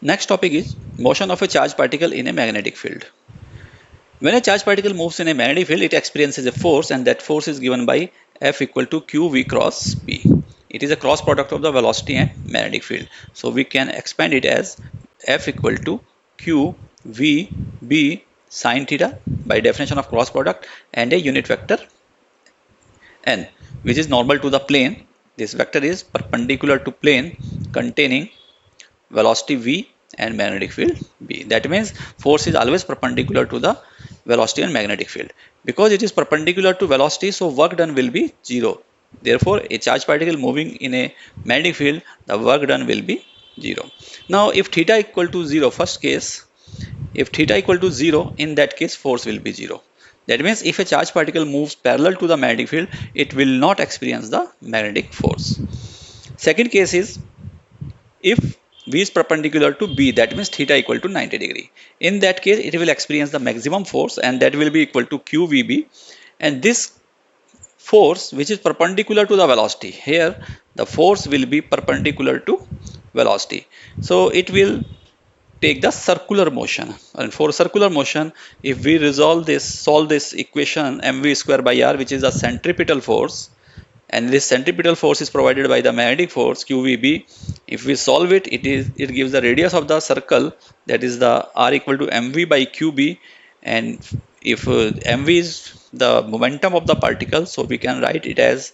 Next topic is motion of a charged particle in a magnetic field. When a charged particle moves in a magnetic field, it experiences a force, and that force is given by F equal to QV cross B. It is a cross product of the velocity and magnetic field. So we can expand it as F equal to QV sine theta by definition of cross product and a unit vector n, which is normal to the plane. This vector is perpendicular to plane containing velocity v and magnetic field b. That means force is always perpendicular to the velocity and magnetic field. Because it is perpendicular to velocity, so work done will be 0. Therefore, a charged particle moving in a magnetic field, the work done will be 0. Now, if theta equal to 0, first case, if theta equal to 0, in that case force will be 0. That means if a charged particle moves parallel to the magnetic field, it will not experience the magnetic force. Second case is if V is perpendicular to B, that means theta equal to 90 degree. In that case, it will experience the maximum force, and that will be equal to QVB. And this force, which is perpendicular to the velocity, here the force will be perpendicular to velocity. So it will take the circular motion. And for circular motion, if we solve this equation mv square by r, which is a centripetal force, and this centripetal force is provided by the magnetic force QVB. If we solve it, it gives the radius of the circle, that is the r equal to mv by qb, and if mv is the momentum of the particle, so we can write it as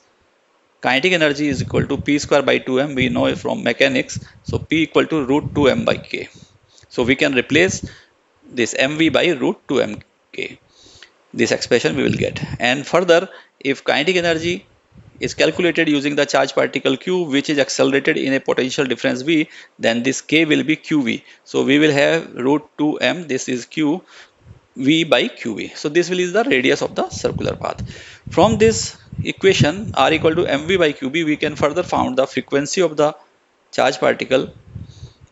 kinetic energy is equal to p square by 2m. We know it from mechanics, so p equal to root 2m by k. So we can replace this mv by root 2m k. This expression we will get. And further, if kinetic energy is calculated using the charged particle q, which is accelerated in a potential difference v, then this k will be qv. So we will have root 2m, this is q v by qv. So this is the radius of the circular path. From this equation r equal to mv by qb, we can further found the frequency of the charged particle,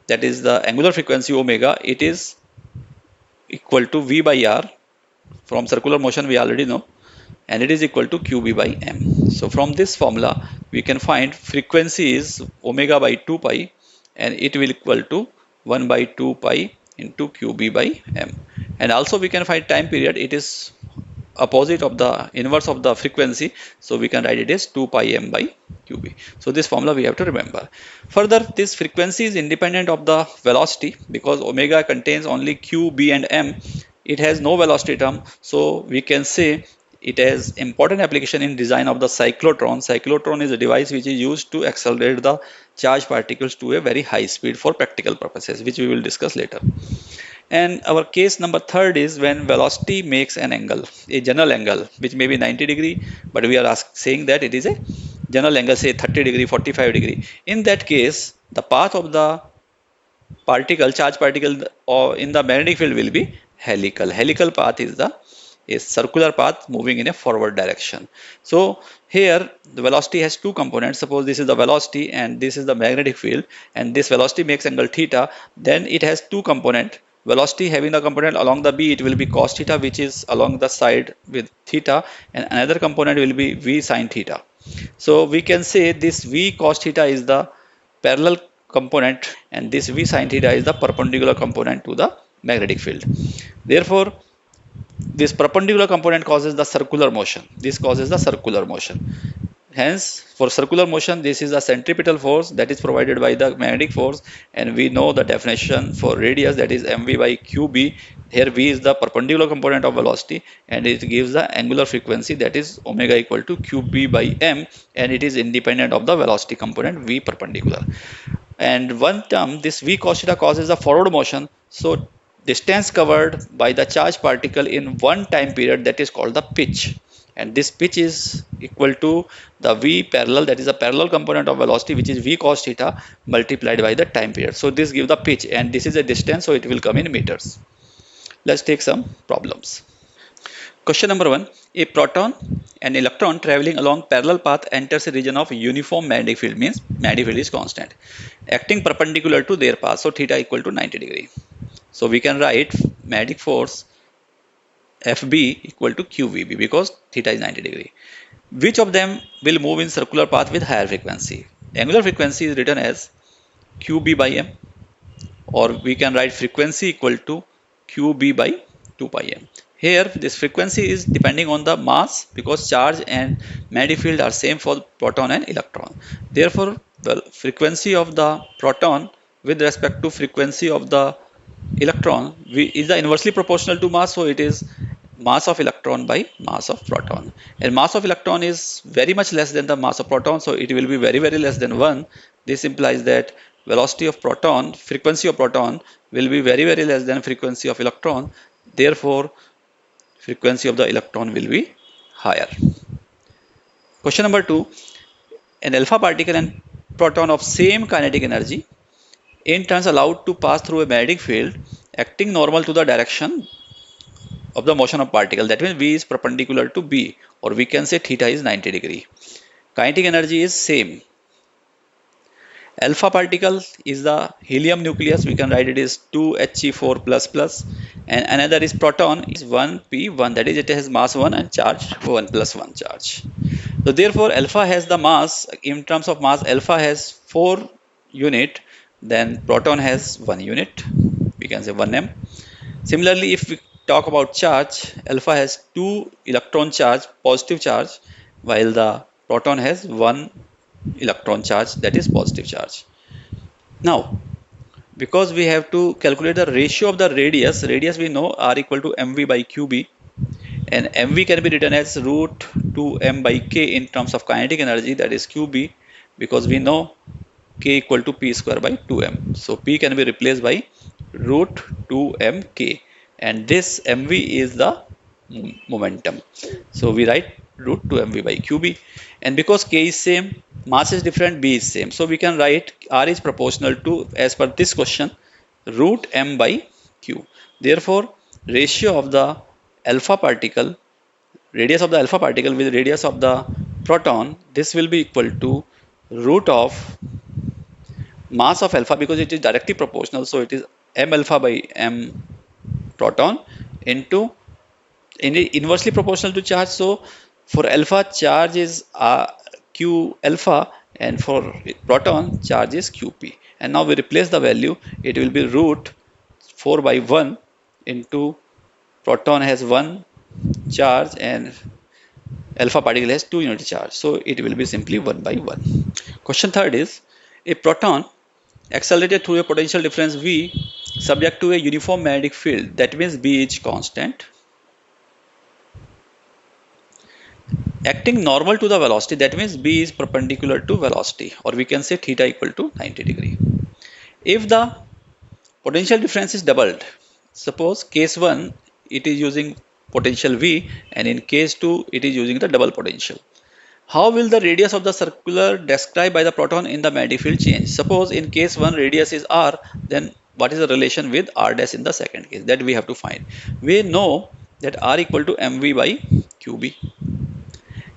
that is the angular frequency omega. It is equal to v by r. From circular motion we already know, and it is equal to qb by m. So from this formula we can find frequency is omega by 2 pi, and it will equal to 1 by 2 pi into qb by m. And also we can find time period. It is opposite of the inverse of the frequency, so we can write it as 2 pi m by qb. So this formula we have to remember. Further, this frequency is independent of the velocity, because omega contains only q, b and m. It has no velocity term, so we can say it has important application in design of the cyclotron. Cyclotron is a device which is used to accelerate the charged particles to a very high speed for practical purposes, which we will discuss later. And our case number third is when velocity makes an angle, a general angle, which may be 90 degree, but we are saying that it is a general angle, say 30 degree, 45 degree. In that case, the path of the charged particle or in the magnetic field will be helical. Helical path is a circular path moving in a forward direction. So here the velocity has two components. Suppose this is the velocity and this is the magnetic field, and this velocity makes angle theta. Then it has two components. Velocity having the component along the b, it will be cos theta, which is along the side with theta, and another component will be v sine theta. So we can say this v cos theta is the parallel component, and this v sine theta is the perpendicular component to the magnetic field. Therefore, this perpendicular component causes the circular motion. This causes the circular motion. Hence, for circular motion, this is a centripetal force that is provided by the magnetic force, and we know the definition for radius, that is mv by qb. Here v is the perpendicular component of velocity, and it gives the angular frequency, that is omega equal to qb by m, and it is independent of the velocity component v perpendicular. And one term, this v cos theta causes the forward motion. So distance covered by the charged particle in one time period, that is called the pitch, and this pitch is equal to the v parallel, that is the parallel component of velocity, which is v cos theta multiplied by the time period. So this gives the pitch, and this is a distance, so it will come in meters. Let's take some problems. Question number 1. A proton and electron traveling along parallel path enters a region of uniform magnetic field, means magnetic field is constant, acting perpendicular to their path, so theta equal to 90 degree. So we can write magnetic force Fb equal to QVB, because theta is 90 degree. Which of them will move in circular path with higher frequency? Angular frequency is written as QB by m. or we can write frequency equal to qb by 2 pi m. Here this frequency is depending on the mass because charge and magnetic field are same for proton and electron. Therefore, the frequency of the proton with respect to frequency of the electron is the inversely proportional to mass, so it is mass of electron by mass of proton, and mass of electron is very much less than the mass of proton, so it will be very less than 1. This implies that velocity of proton, frequency of proton will be very less than frequency of electron. Therefore, frequency of the electron will be higher. Question number 2. An alpha particle and proton of same kinetic energy in turns allowed to pass through a magnetic field acting normal to the direction of the motion of particle. That means V is perpendicular to B, or we can say theta is 90 degree. Kinetic energy is same. Alpha particle is the helium nucleus. We can write it is 2He4++, and another is proton is 1p1. That is, it has mass 1 and charge 1 plus 1 charge. So therefore, alpha has the mass. In terms of mass, alpha has 4 unit. Then proton has 1 unit. We can say 1m. Similarly, if we talk about charge, alpha has 2 electron charge, positive charge, while the proton has 1 electron charge, that is positive charge. Now, because we have to calculate the ratio of the radius we know r equal to mv by qb, and mv can be written as root 2m by k in terms of kinetic energy, that is qb, because we know k equal to p square by 2m. So p can be replaced by root 2mk, and this mv is the momentum. So we write root 2mv by qb, and because k is same, mass is different, b is same, so we can write r is proportional to, as per this question, root m by q. Therefore, ratio of the alpha particle, radius of the alpha particle with radius of the proton, this will be equal to root of mass of alpha, because it is directly proportional, so it is m alpha by m proton into inversely proportional to charge. So for alpha, charge is q alpha, and for proton, charge is qp. And now we replace the value, it will be root 4 by 1 into proton has 1 charge and alpha particle has 2 unit charge, so it will be simply 1 by 1. Question third is, a proton accelerated through a potential difference V subject to a uniform magnetic field, that means B is constant, acting normal to the velocity, that means B is perpendicular to velocity, or we can say theta equal to 90 degree. If the potential difference is doubled, suppose case 1 it is using potential V, and in case 2 it is using the double potential. How will the radius of the circular described by the proton in the magnetic field change? Suppose in case 1 radius is r, then what is the relation with r dash in the second case? That we have to find. We know that r equal to mv by qb,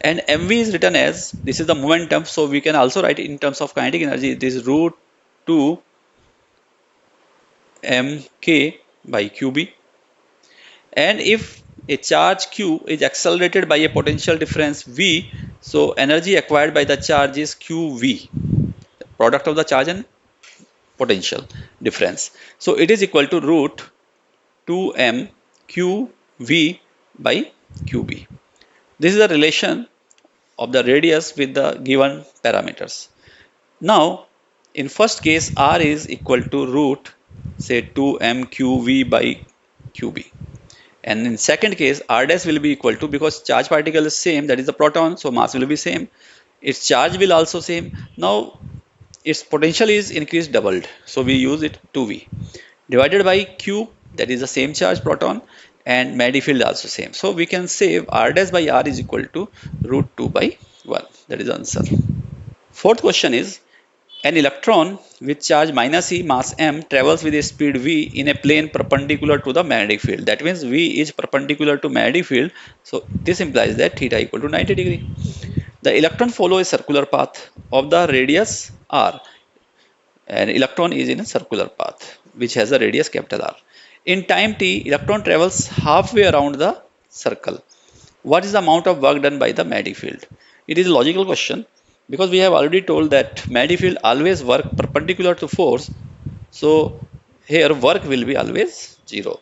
and mv is written as, this is the momentum, so we can also write in terms of kinetic energy, this is root 2 mk by qb. And if a charge q is accelerated by a potential difference v, so energy acquired by the charge is qv, product of the charge and potential difference. So it is equal to root 2m qv by qb. This is the relation of the radius with the given parameters. Now, in first case, r is equal to root, say 2m qv by qb. And in second case, r dash will be equal to, because charge particle is same, that is the proton, so mass will be same. Its charge will also same. Now, its potential is increased doubled, so we use it 2v divided by q, that is the same charge proton, and magnetic field also same. So we can say r dash by r is equal to root 2 by 1. That is the answer. Fourth question is, an electron with charge -e mass m travels with a speed v in a plane perpendicular to the magnetic field. That means v is perpendicular to magnetic field, so this implies that theta equal to 90 degree. The electron follows a circular path of the radius r. An electron is in a circular path which has a radius capital R. In time t, electron travels halfway around the circle. What is the amount of work done by the magnetic field? It is a logical question, because we have already told that magnetic field always work perpendicular to force. So here work will be always 0.